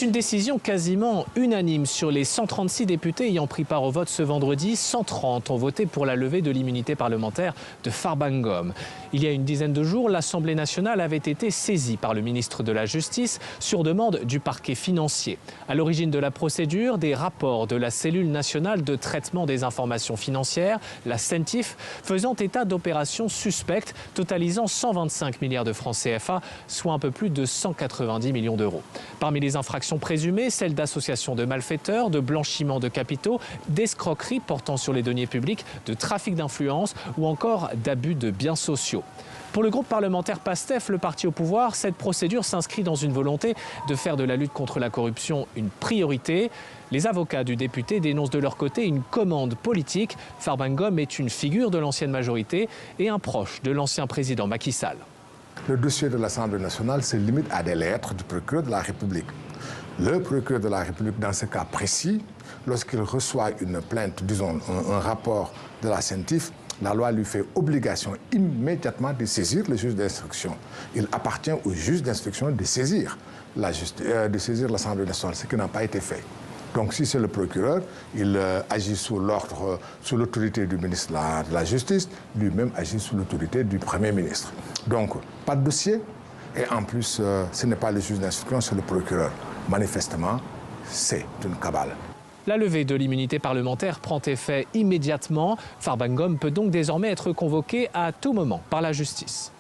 C'est une décision quasiment unanime. Sur les 136 députés ayant pris part au vote ce vendredi, 130 ont voté pour la levée de l'immunité parlementaire de Farba Ngom. Il y a une dizaine de jours, l'Assemblée nationale avait été saisie par le ministre de la Justice sur demande du parquet financier. À l'origine de la procédure, des rapports de la cellule nationale de traitement des informations financières, la CENTIF, faisant état d'opérations suspectes totalisant 125 milliards de francs CFA, soit un peu plus de 190 millions d'euros. Parmi les infractions présumées, celles d'association de malfaiteurs, de blanchiment de capitaux, d'escroquerie portant sur les deniers publics, de trafic d'influence ou encore d'abus de biens sociaux. Pour le groupe parlementaire PASTEF, le parti au pouvoir, cette procédure s'inscrit dans une volonté de faire de la lutte contre la corruption une priorité. Les avocats du député dénoncent de leur côté une commande politique. Farba Ngom est une figure de l'ancienne majorité et un proche de l'ancien président Macky Sall. Le dossier de l'Assemblée nationale se limite à des lettres du procureur de la République. Le procureur de la République, dans ce cas précis, lorsqu'il reçoit une plainte, disons un rapport de la CENTIF, la loi lui fait obligation immédiatement de saisir le juge d'instruction. Il appartient au juge d'instruction de saisir l'Assemblée nationale, ce qui n'a pas été fait. Donc si c'est le procureur, il agit sous l'ordre, sous l'autorité du ministre de la Justice, lui-même agit sous l'autorité du Premier ministre. Donc pas de dossier, et en plus ce n'est pas le juge d'instruction, c'est le procureur. Manifestement, c'est une cabale. La levée de l'immunité parlementaire prend effet immédiatement. Farba Ngom peut donc désormais être convoqué à tout moment par la justice.